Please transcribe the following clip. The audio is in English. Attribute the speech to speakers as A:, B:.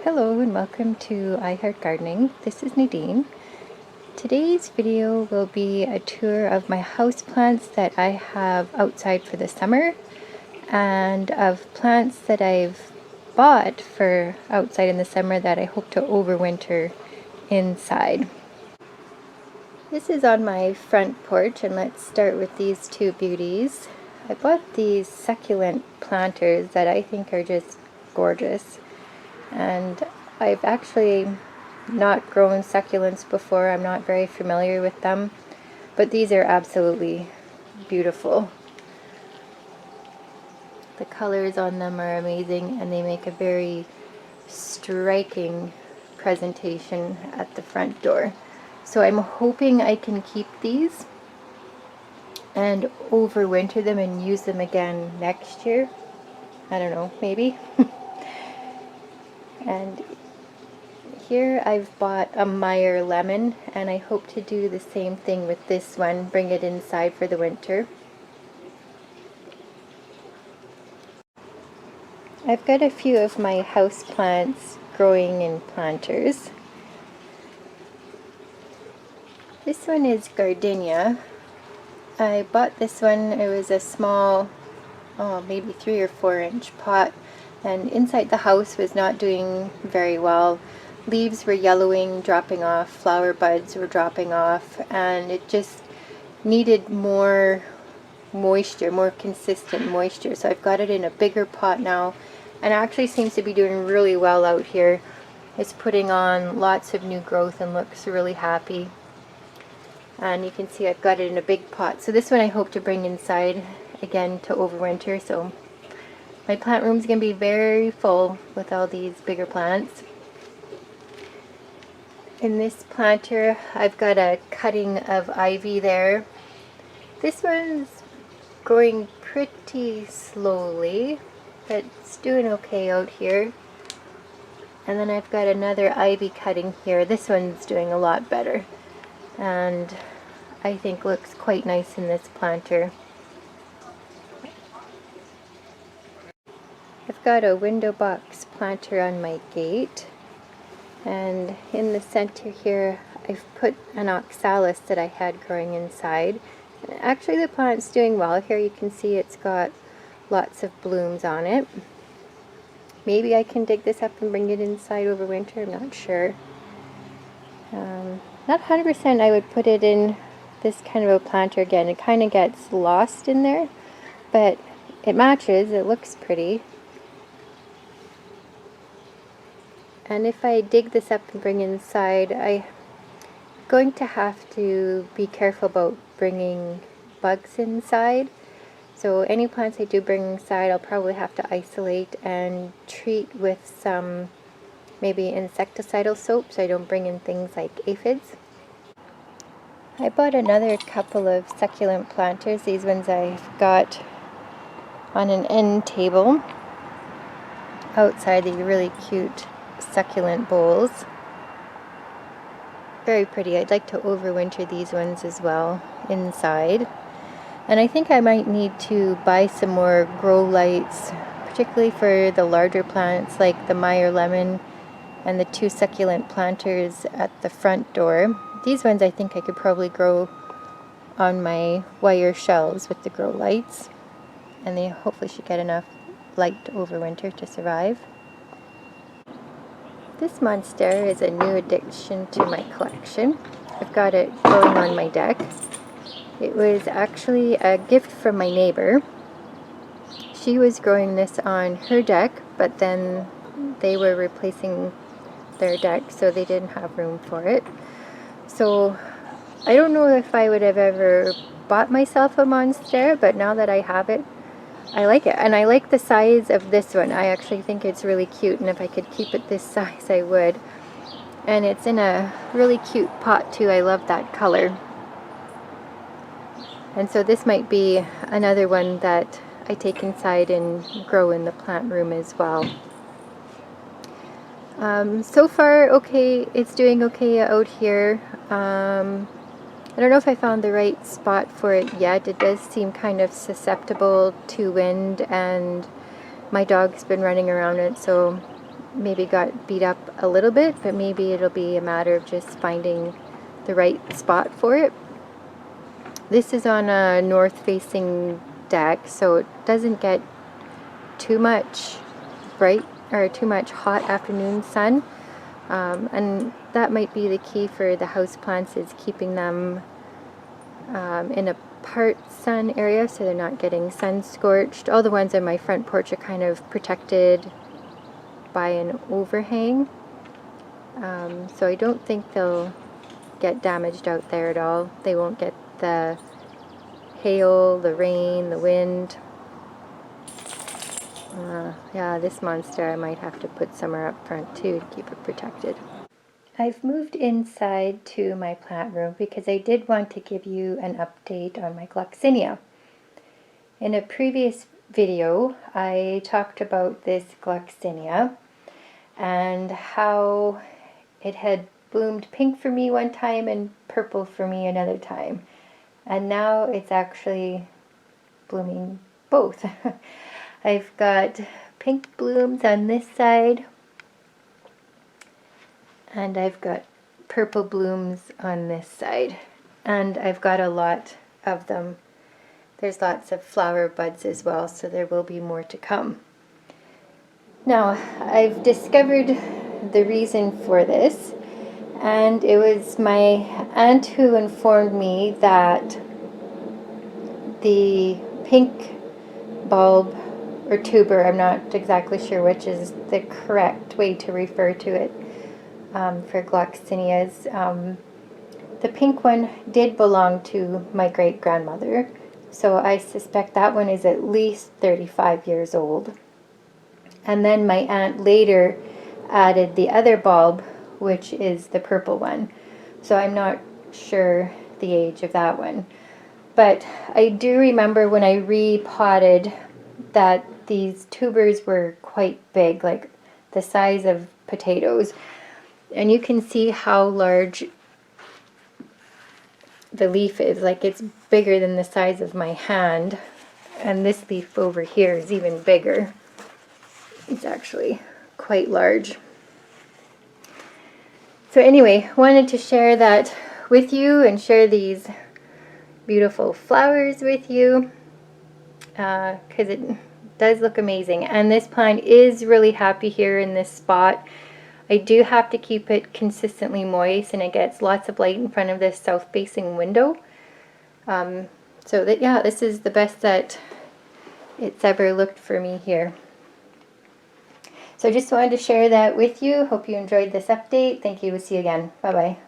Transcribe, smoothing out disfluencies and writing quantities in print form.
A: Hello and welcome to I Heart Gardening. This is Nadine. Today's video will be a tour of my houseplants that I have outside for the summer and of plants that I've bought for outside in the summer that I hope to overwinter inside. This is on my front porch, and let's start with these two beauties. I bought these succulent planters that I think are just gorgeous. And I've actually not grown succulents before. I'm not very familiar with them, but these are absolutely beautiful. The colors on them are amazing, and they make a very striking presentation at the front door. So I'm hoping I can keep these and overwinter them and use them again next year. I don't know, maybe. And here I've bought a Meyer lemon, and I hope to do the same thing with this one, bring it inside for the winter. I've got a few of my house plants growing in planters. This one is gardenia. I bought this one, it was a small, maybe 3 or 4 inch pot, and inside the house was not doing very well. Leaves were yellowing, dropping off, flower buds were dropping off, and it just needed more moisture, more consistent moisture. So I've got it in a bigger pot now, and it actually seems to be doing really well out here. It's putting on lots of new growth and looks really happy. And you can see I've got it in a big pot. So this one I hope to bring inside again to overwinter. So my plant room is going to be very full with all these bigger plants. In this planter I've got a cutting of ivy there. This one's growing pretty slowly, but it's doing okay out here. And then I've got another ivy cutting here. This one's doing a lot better, and I think looks quite nice in this planter. I've got a window box planter on my gate, and in the center here I've put an oxalis that I had growing inside. Actually the plant's doing well. Here you can see it's got lots of blooms on it. Maybe I can dig this up and bring it inside over winter, I'm not sure. Not 100% I would put it in this kind of a planter again. It kind of gets lost in there, but it matches, it looks pretty. And if I dig this up and bring it inside, I'm going to have to be careful about bringing bugs inside. So any plants I do bring inside, I'll probably have to isolate and treat with some maybe insecticidal soap so I don't bring in things like aphids. I bought another couple of succulent planters. These ones I've got on an end table outside the really cute succulent bowls. Very pretty. I'd like to overwinter these ones as well inside. And I think I might need to buy some more grow lights, particularly for the larger plants like the Meyer lemon and the 2 succulent planters at the front door. These ones I think I could probably grow on my wire shelves with the grow lights, and they hopefully should get enough light over winter to survive. This monster is a new addition to my collection. I've got it growing on my deck. It was actually a gift from my neighbor. She was growing this on her deck, but then they were replacing their deck, so they didn't have room for it. So I don't know if I would have ever bought myself a monster, but now that I have it, I like it. And I like the size of this one. I actually think it's really cute, and if I could keep it this size I would. And it's in a really cute pot too. I love that color. And so this might be another one that I take inside and grow in the plant room as well. So far, okay, it's doing okay out here. I don't know if I found the right spot for it yet. It does seem kind of susceptible to wind, and my dog's been running around it, so maybe got beat up a little bit, but maybe it'll be a matter of just finding the right spot for it. This is on a north-facing deck, so it doesn't get too much bright or too much hot afternoon sun, and that might be the key for the houseplants, is keeping them in a part sun area so they're not getting sun scorched. All the ones on my front porch are kind of protected by an overhang, so I don't think they'll get damaged out there at all. They won't get the hail, the rain, the wind. Yeah, this monster I might have to put somewhere up front too to keep it protected. I've moved inside to my plant room because I did want to give you an update on my Gloxinia. In a previous video, I talked about this Gloxinia and how it had bloomed pink for me one time and purple for me another time. And now it's actually blooming both. I've got pink blooms on this side, and I've got purple blooms on this side, and I've got a lot of them. There's lots of flower buds as well, so there will be more to come. Now, I've discovered the reason for this, and it was my aunt who informed me that the pink bulb or tuber, I'm not exactly sure which is the correct way to refer to it for Gloxinias. The pink one did belong to my great-grandmother, so I suspect that one is at least 35 years old. And then my aunt later added the other bulb, which is the purple one. So I'm not sure the age of that one. But I do remember when I repotted that these tubers were quite big, like the size of potatoes. And you can see how large the leaf is, like it's bigger than the size of my hand. And this leaf over here is even bigger. It's actually quite large. So anyway, wanted to share that with you and share these beautiful flowers with you, because it does look amazing. And this plant is really happy here in this spot. I do have to keep it consistently moist, and it gets lots of light in front of this south facing window. So that, yeah, this is the best that it's ever looked for me here. So I just wanted to share that with you. Hope you enjoyed this update. Thank you. We'll see you again. Bye-bye.